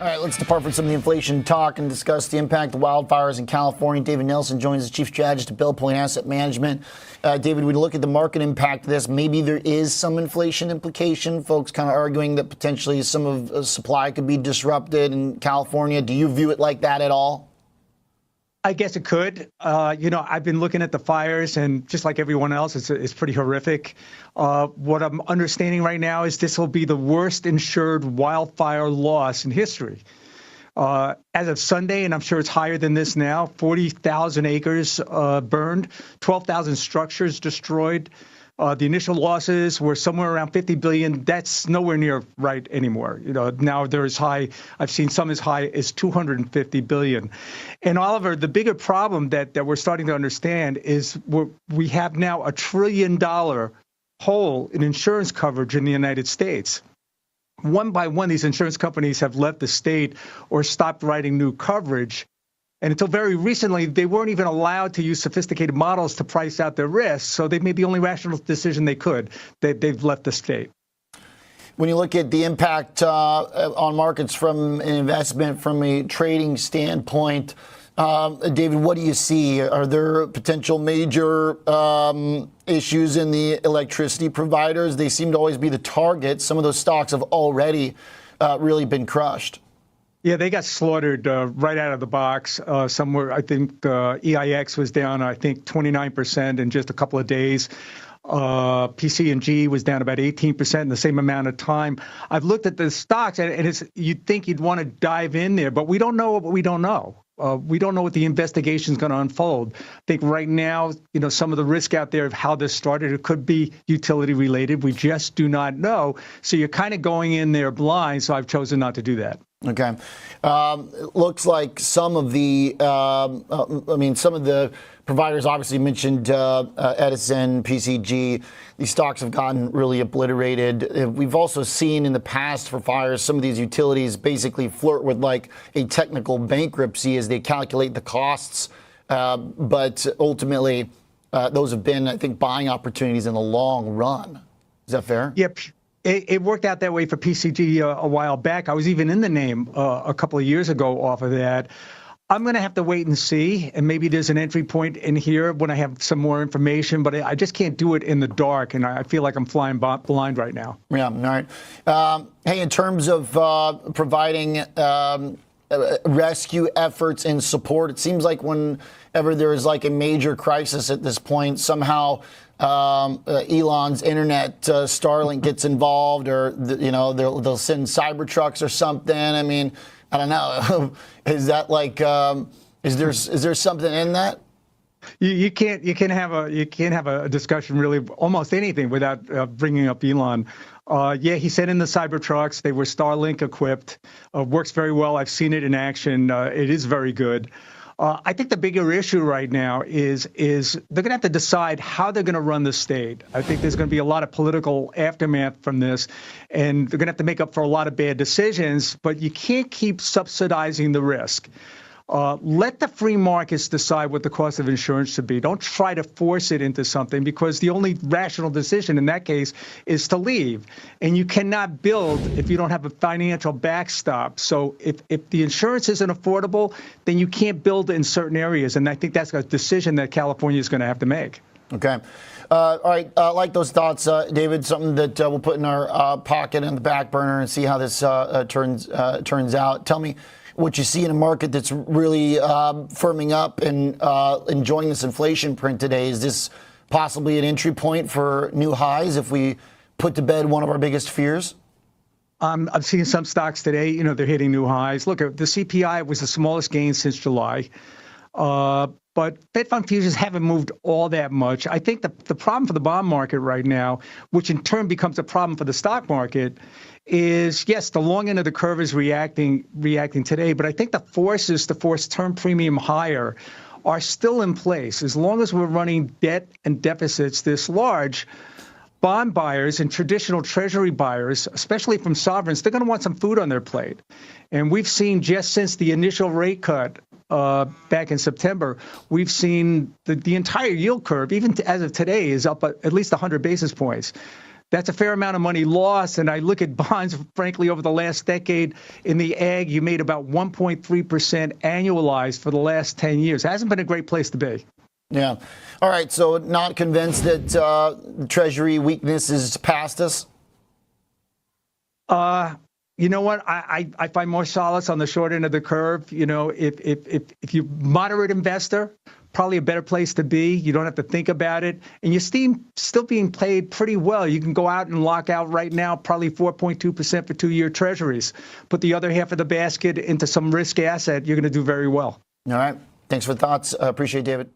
All right, let's depart from some of the inflation talk and discuss the impact of wildfires in California. David Nelson joins as Chief Strategist at Belpointe Asset Management. David, we look at the market impact of this. Maybe there is some inflation implication. Folks kind of arguing that potentially some of supply could be disrupted in California. Do you view it like that at all? I guess it could. I've been looking at the fires, and just like everyone else, it's pretty horrific. What I'm understanding right now is this will be the worst insured wildfire loss in history. As of Sunday, and I'm sure it's higher than this now, 40,000 acres burned, 12,000 structures destroyed. The initial losses were somewhere around 50 billion. That's nowhere near right anymore. Now they're as high. I've seen some as high as 250 billion. And Oliver, the bigger problem that we're starting to understand is we have now $1 trillion hole in insurance coverage in the United States. One by one, these insurance companies have left the state or stopped writing new coverage. And until very recently, they weren't even allowed to use sophisticated models to price out their risks. So they made the only rational decision they could. They've left the state. When you look at the impact on markets from an investment, from a trading standpoint, David, what do you see? Are there potential major issues in the electricity providers? They seem to always be the target. Some of those stocks have already really been crushed. Yeah, they got slaughtered right out of the box. Somewhere, I think EIX was down, 29% in just a couple of days. PCG was down about 18% in the same amount of time. I've looked at the stocks, and you'd think you'd want to dive in there, but we don't know what we don't know. We don't know what the investigation is going to unfold. I think right now, some of the risk out there of how this started, it could be utility related. We just do not know. So you're kind of going in there blind. So I've chosen not to do that. Okay. It looks like some of the, some of the providers obviously mentioned Edison, PCG. These stocks have gotten really obliterated. We've also seen in the past for fires, some of these utilities basically flirt with like a technical bankruptcy as they calculate the costs. But ultimately, those have been, I think, buying opportunities in the long run. Is that fair? Yep. It worked out that way for PCG a while back. I was even in the name a couple of years ago off of that. I'm going to have to wait and see, and maybe there's an entry point in here when I have some more information, but I just can't do it in the dark, and I feel like I'm flying blind right now. Yeah, all right. Hey, in terms of providing rescue efforts and support, it seems like whenever there is like a major crisis at this point, somehow Elon's internet, Starlink gets involved, or they'll send Cybertrucks or something. I mean, I don't know. Is that like is there something in that? You can't have a discussion really almost anything without bringing up Elon. Yeah, he sent in the Cybertrucks. They were Starlink equipped. Works very well. I've seen it in action. It is very good. I think the bigger issue right now is they're going to have to decide how they're going to run the state. I think there's going to be a lot of political aftermath from this, and they're going to have to make up for a lot of bad decisions, but you can't keep subsidizing the risk. Let the free markets decide what the cost of insurance should be. Don't try to force it into something, because the only rational decision in that case is to leave. And you cannot build if you don't have a financial backstop. So if the insurance isn't affordable, then you can't build in certain areas. And I think that's a decision that California is going to have to make. Okay. All right. I like those thoughts, David. Something that we'll put in our pocket and the back burner and see how this turns out. Tell me what you see in a market that's really firming up and enjoying this inflation print today. Is this possibly an entry point for new highs if we put to bed one of our biggest fears? I've seen some stocks today, they're hitting new highs. Look, the CPI was the smallest gain since July. But Fed fund futures haven't moved all that much. I think the problem for the bond market right now, which in turn becomes a problem for the stock market, is, yes, the long end of the curve is reacting today, but I think the forces to force term premium higher are still in place. As long as we're running debt and deficits this large, bond buyers and traditional treasury buyers, especially from sovereigns, they're going to want some food on their plate. And we've seen just since the initial rate cut back in September, we've seen the entire yield curve, even as of today, is up at least 100 basis points. That's a fair amount of money lost. And I look at bonds, frankly, over the last decade in the ag, you made about 1.3% annualized for the last 10 years. It hasn't been a great place to be. Yeah. All right. So not convinced that Treasury weakness is past us? You know what? I find more solace on the short end of the curve. You know, if you're a moderate investor, probably a better place to be. You don't have to think about it. And you're still being played pretty well. You can go out and lock out right now probably 4.2% for 2-year treasuries. Put the other half of the basket into some risk asset, you're going to do very well. All right. Thanks for the thoughts. Appreciate it, David.